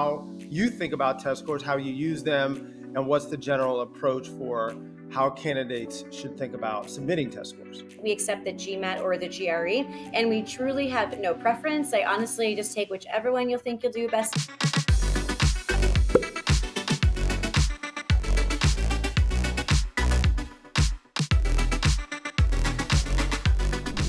how you think about test scores, how you use them, and what's the general approach for how candidates should think about submitting test scores. We accept the GMAT or the GRE, and we truly have no preference. I honestly just take whichever one you'll think you'll do best.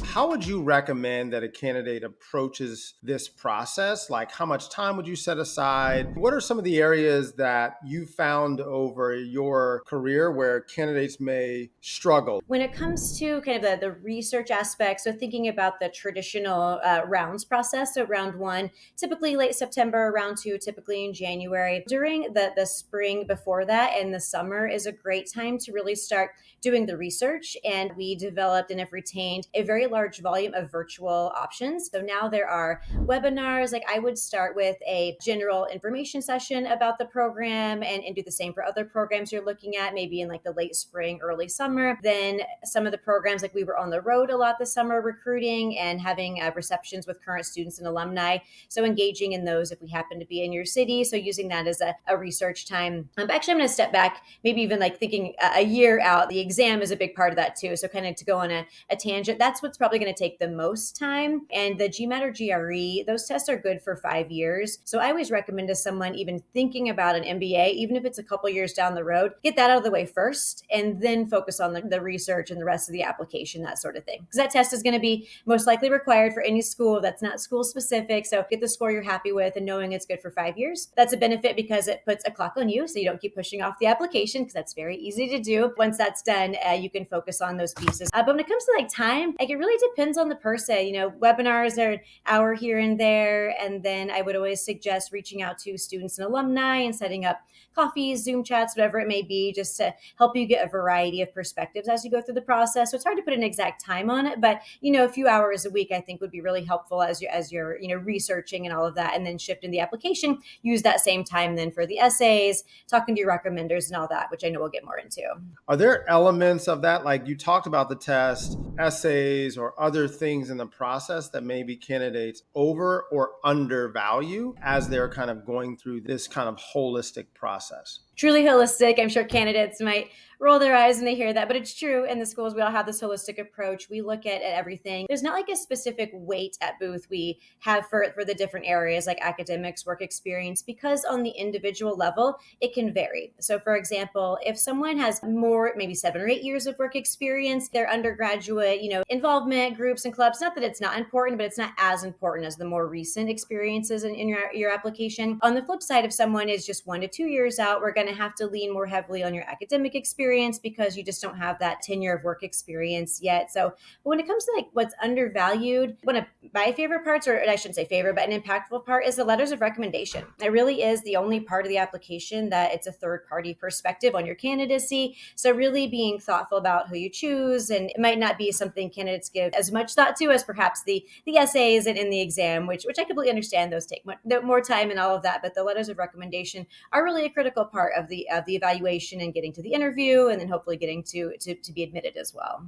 How would you recommend that a candidate approaches this process? Like, how much time would you set aside? What are some of the areas that you found over your career where candidates may struggle? When it comes to kind of the research aspect, so thinking about the traditional rounds process, so round one, typically late September, round two, typically in January. During the spring before that and the summer is a great time to really start doing the research. And we developed and have retained a very large volume of virtual options. So now there are webinars. Like I would start with a general information session about the program and do the same for other programs you're looking at, maybe in like the late spring, early summer. Then some of the programs, like we were on the road a lot this summer recruiting and having receptions with current students and alumni. So engaging in those if we happen to be in your city. So using that as a research time. Actually, I'm going to step back, maybe even like thinking a year out. The exam is a big part of that too. So kind of to go on a tangent, that's what's probably going to take the most time. And the GMAT or GRE, those tests are good for 5 years. So I always recommend to someone even thinking about an MBA, even if it's a couple years down the road, get that out of the way first and then focus on the research and the rest of the application, that sort of thing. Because that test is going to be most likely required for any school that's not school specific. So get the score you're happy with and knowing it's good for 5 years. That's a benefit because it puts a clock on you so you don't keep pushing off the application because that's very easy to do. Once that's done, you can focus on those pieces. But when it comes to like time, like it really depends on the person. You know, webinars are an hour here and there. And then I would always suggest reaching out to students and alumni and setting up coffees, Zoom chats, whatever it may be, just to help you get a variety of perspectives as you go through the process. So it's hard to put an exact time on it, but a few hours a week I think would be really helpful as you're researching and all of that, and then shift in the application. Use that same time then for the essays, talking to your recommenders and all that, which I know we'll get more into. Are there elements of that, like you talked about the test, essays, or other things in the process that maybe candidates over or undervalue as they're kind of going through this kind of holistic process? Truly holistic. I'm sure candidates might roll their eyes when they hear that, but it's true. In the schools, we all have this holistic approach. We look at everything. There's not like a specific weight at Booth we have for the different areas like academics, work experience, because on the individual level, it can vary. So for example, if someone has more, maybe 7 or 8 years of work experience, their undergraduate, involvement, groups and clubs, not that it's not important, but it's not as important as the more recent experiences in your application. On the flip side, if someone is just 1 to 2 years out, we're going to have to lean more heavily on your academic experience because you just don't have that tenure of work experience yet. So when it comes to like what's undervalued, one of my favorite parts, or I shouldn't say favorite, but an impactful part is the letters of recommendation. It really is the only part of the application that it's a third party perspective on your candidacy. So really being thoughtful about who you choose, and it might not be something candidates give as much thought to as perhaps the essays and in the exam, which I completely understand. Those take more time and all of that, but the letters of recommendation are really a critical part of the evaluation and getting to the interview, and then hopefully getting to be admitted as well.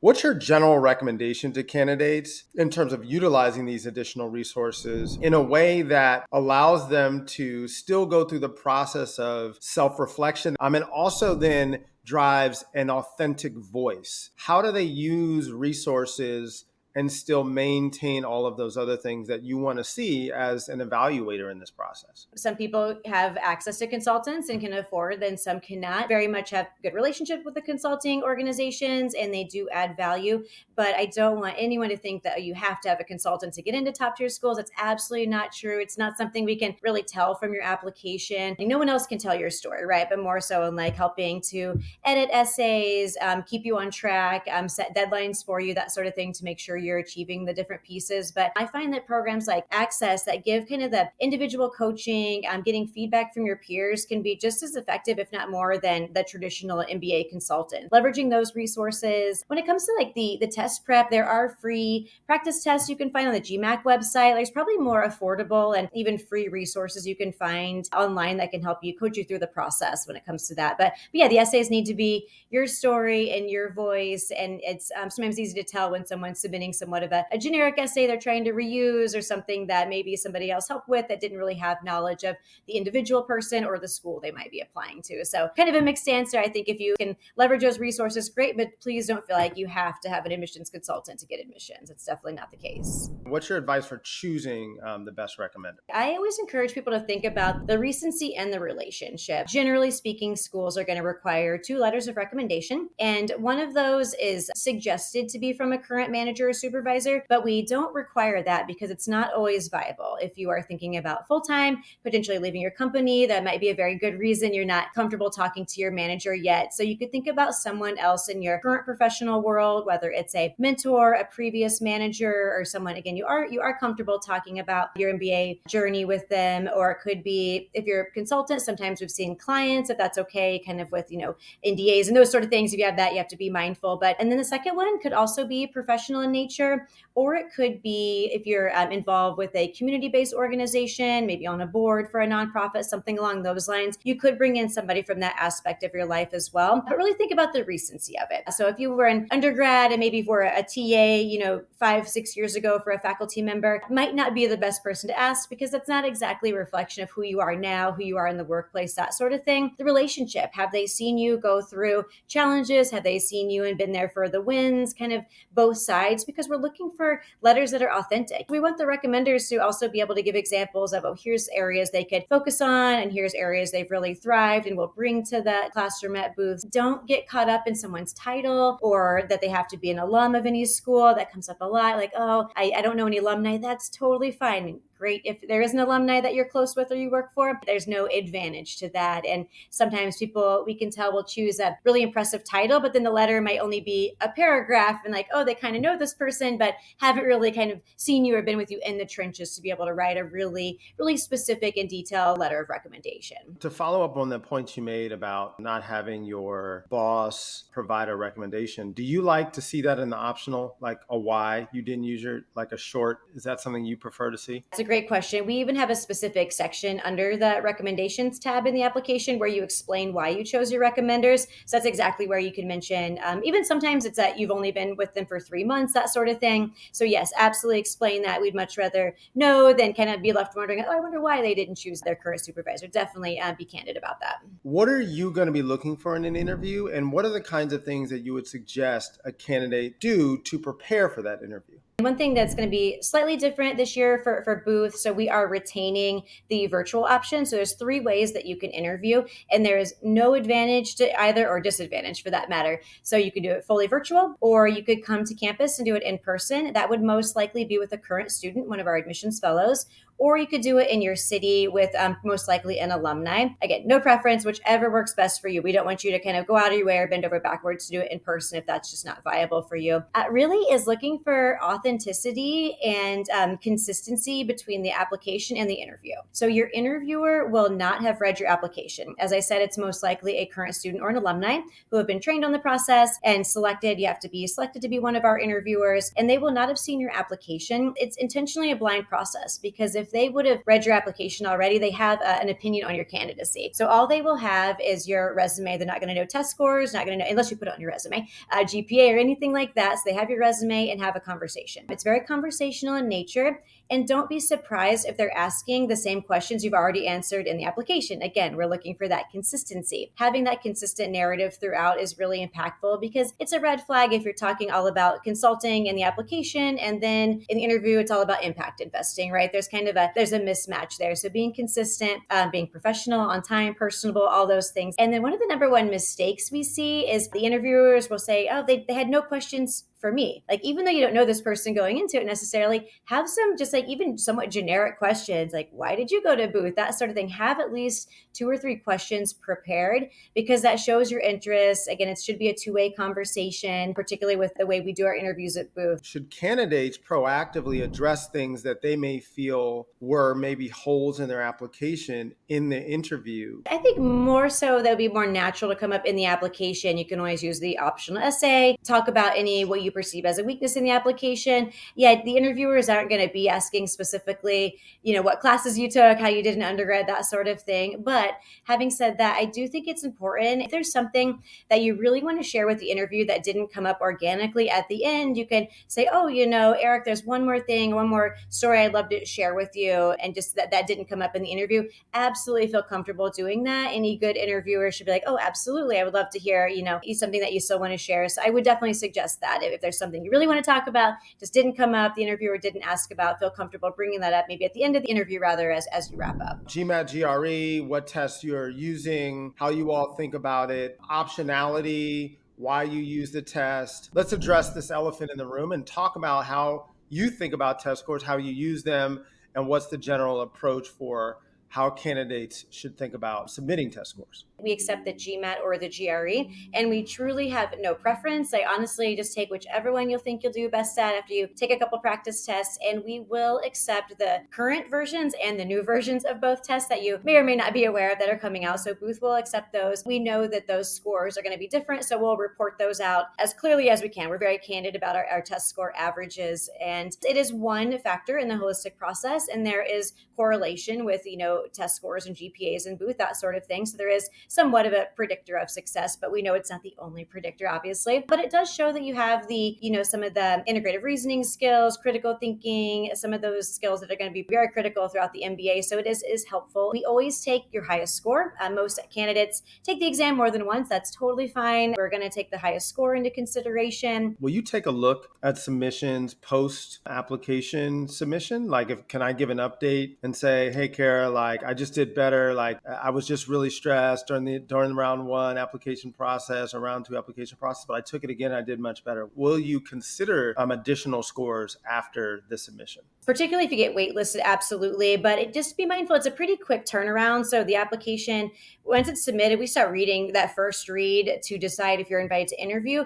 What's your general recommendation to candidates in terms of utilizing these additional resources in a way that allows them to still go through the process of self-reflection, and also then drives an authentic voice? How do they use resources and still maintain all of those other things that you want to see as an evaluator in this process? Some people have access to consultants and can afford, then some cannot. Very much have good relationship with the consulting organizations and they do add value. But I don't want anyone to think that you have to have a consultant to get into top tier schools. That's absolutely not true. It's not something we can really tell from your application. And no one else can tell your story, right? But more so in like helping to edit essays, keep you on track, set deadlines for you, that sort of thing, to make sure you're achieving the different pieces. But I find that programs like Access that give kind of the individual coaching, getting feedback from your peers can be just as effective, if not more, than the traditional MBA consultant. Leveraging those resources. When it comes to like the test prep, there are free practice tests you can find on the GMAT website. There's probably more affordable and even free resources you can find online that can help you coach you through the process when it comes to that. But yeah, the essays need to be your story and your voice. And it's sometimes easy to tell when someone's submitting somewhat of a generic essay they're trying to reuse, or something that maybe somebody else helped with that didn't really have knowledge of the individual person or the school they might be applying to. So kind of a mixed answer. I think if you can leverage those resources, great, but please don't feel like you have to have an admissions consultant to get admissions. It's definitely not the case. What's your advice for choosing the best recommender? I always encourage people to think about the recency and the relationship. Generally speaking, schools are going to require 2 letters of recommendation, and one of those is suggested to be from a current manager or supervisor, but we don't require that because it's not always viable. If you are thinking about full-time, potentially leaving your company, that might be a very good reason you're not comfortable talking to your manager yet. So you could think about someone else in your current professional world, whether it's a mentor, a previous manager, or someone, again, you are comfortable talking about your MBA journey with them. Or it could be, if you're a consultant, sometimes we've seen clients, if that's okay, kind of with, NDAs and those sort of things. If you have that, you have to be mindful. And then the second one could also be professional in nature, or it could be if you're involved with a community-based organization, maybe on a board for a nonprofit, something along those lines. You could bring in somebody from that aspect of your life as well. But really think about the recency of it. So if you were an undergrad and maybe for a TA, 5-6 years ago for a faculty member, might not be the best person to ask, because that's not exactly a reflection of who you are now, who you are in the workplace, that sort of thing. The relationship, have they seen you go through challenges? Have they seen you and been there for the wins? Kind of both sides, because we're looking for letters that are authentic. We want the recommenders to also be able to give examples of, here's areas they could focus on, and here's areas they've really thrived and will bring to that classroom at Booth. Don't get caught up in someone's title or that they have to be an alum of any school. That comes up a lot. Like, I don't know any alumni. That's totally fine. Great if there is an alumni that you're close with or you work for. There's no advantage to that. And sometimes people, we can tell, will choose a really impressive title, but then the letter might only be a paragraph, and they kind of know this person, but haven't really kind of seen you or been with you in the trenches to be able to write a really, really specific and detailed letter of recommendation. To follow up on the point you made about not having your boss provide a recommendation, do you like to see that in the optional, like a why you didn't use a short? Is that something you prefer to see? It's a great question. We even have a specific section under the recommendations tab in the application where you explain why you chose your recommenders. So that's exactly where you can mention, even sometimes it's that you've only been with them for 3 months, that sort of thing. So yes, absolutely explain that. We'd much rather know than kind of be left wondering, I wonder why they didn't choose their current supervisor. Definitely be candid about that. What are you going to be looking for in an interview? And what are the kinds of things that you would suggest a candidate do to prepare for that interview? One thing that's going to be slightly different this year for Booth, so we are retaining the virtual option. So there's 3 ways that you can interview, and there is no advantage to either, or disadvantage for that matter. So you could do it fully virtual, or you could come to campus and do it in person. That would most likely be with a current student, one of our admissions fellows, or you could do it in your city with most likely an alumni. Again, no preference, whichever works best for you. We don't want you to kind of go out of your way or bend over backwards to do it in person if that's just not viable for you. Really is looking for authenticity and consistency between the application and the interview. So your interviewer will not have read your application. As I said, it's most likely a current student or an alumni who have been trained on the process and selected. You have to be selected to be one of our interviewers, and they will not have seen your application. It's intentionally a blind process, because if they would have read your application already, they have an opinion on your candidacy. So all they will have is your resume. They're not going to know test scores, not going to know, unless you put it on your resume, GPA or anything like that. So they have your resume and have a conversation. It's very conversational in nature. And don't be surprised if they're asking the same questions you've already answered in the application. Again, we're looking for that consistency. Having that consistent narrative throughout is really impactful, because it's a red flag if you're talking all about consulting in the application, and then in the interview, it's all about impact investing, right? There's a mismatch there. So being consistent, being professional, on time, personable, all those things. And then one of the number one mistakes we see is the interviewers will say, they had no questions for me. Even though you don't know this person going into it necessarily, have some just even somewhat generic questions, like, why did you go to Booth? That sort of thing. Have at least 2 or 3 questions prepared, because that shows your interest. Again, it should be a 2-way conversation, particularly with the way we do our interviews at Booth. Should candidates proactively address things that they may feel were maybe holes in their application in the interview? I think more so that would be more natural to come up in the application. You can always use the optional essay, talk about what you you perceive as a weakness in the application. Yeah, the interviewers aren't going to be asking specifically, what classes you took, how you did in undergrad, that sort of thing. But having said that, I do think it's important if there's something that you really want to share with the interview that didn't come up organically at the end, you can say, oh, Eric, there's one more thing, one more story I'd love to share with you. And just that didn't come up in the interview. Absolutely feel comfortable doing that. Any good interviewer should be like, oh, absolutely. I would love to hear, something that you still want to share. So I would definitely suggest that if there's something you really want to talk about, just didn't come up, the interviewer didn't ask about, feel comfortable bringing that up maybe at the end of the interview rather as you wrap up. GMAT, GRE, what tests you're using, how you all think about it, optionality, why you use the test. Let's address this elephant in the room and talk about how you think about test scores, how you use them, and what's the general approach for how candidates should think about submitting test scores. We accept the GMAT or the GRE, and we truly have no preference. I honestly just take whichever one you'll think you'll do best at after you take a couple practice tests, and we will accept the current versions and the new versions of both tests that you may or may not be aware of that are coming out. So Booth will accept those. We know that those scores are going to be different, so we'll report those out as clearly as we can. We're very candid about our test score averages, and it is one factor in the holistic process, and there is correlation with, test scores and GPAs and Booth, that sort of thing. So there is somewhat of a predictor of success, but we know it's not the only predictor, obviously. But it does show that you have the, some of the integrative reasoning skills, critical thinking, some of those skills that are going to be very critical throughout the MBA. So it is helpful. We always take your highest score. Most candidates take the exam more than once. That's totally fine. We're going to take the highest score into consideration. Will you take a look at submissions post application submission? Like, can I give an update and say, hey, Kara, I just did better. I was just really stressed during the round 1 application process or round 2 application process, but I took it again. I did much better. Will you consider additional scores after the submission? Particularly if you get waitlisted, absolutely. But just be mindful, it's a pretty quick turnaround. So the application, once it's submitted, we start reading that first read to decide if you're invited to interview,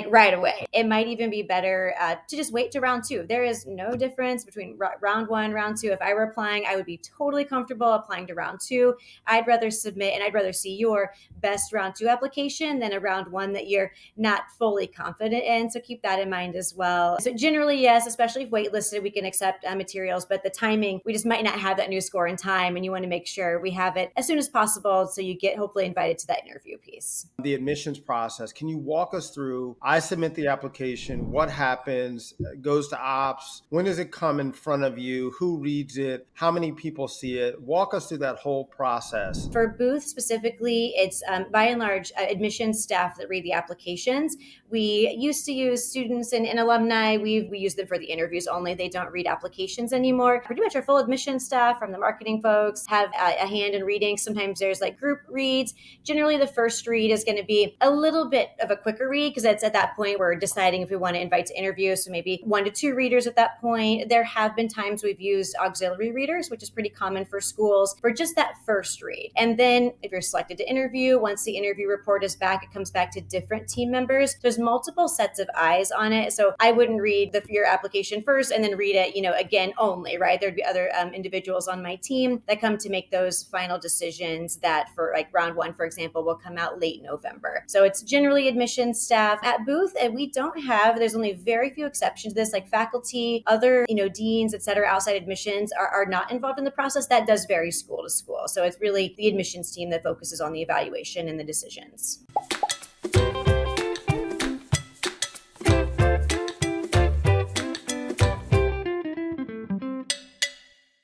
right away. It might even be better to just wait to round 2. There is no difference between round 1, round 2. If I were applying, I would be totally comfortable applying to round 2. I'd rather submit and I'd rather see your best round 2 application than a round 1 that you're not fully confident in. So keep that in mind as well. So generally, yes, especially if waitlisted, we can accept materials, but the timing, we just might not have that new score in time, and you want to make sure we have it as soon as possible so you get hopefully invited to that interview piece. The admissions process, can you walk us through, I submit the application, what happens, goes to ops, when does it come in front of you, who reads it, how many people see it? Walk us through that whole process. For Booth specifically, it's by and large admissions staff that read the applications. We used to use students and alumni. We use them for the interviews only. They don't read applications anymore. Pretty much our full admissions staff from the marketing folks have a hand in reading. Sometimes there's group reads. Generally, the first read is going to be a little bit of a quicker read because it's at that point we're deciding if we want to invite to interview. So maybe 1 to 2 readers at that point. There have been times we've used auxiliary readers, which is pretty common for schools, for just that first read. And then if you're selected to interview, once the interview report is back, it comes back to different team members. There's multiple sets of eyes on it. So I wouldn't read your application first and then read it, again only, right? There'd be other individuals on my team that come to make those final decisions that for round 1, for example, will come out late November. So it's generally admissions staff. At Booth, and there's only very few exceptions to this, like faculty, other, deans, et cetera, outside admissions are not involved in the process. That does vary school to school. So it's really the admissions team that focuses on the evaluation and the decisions.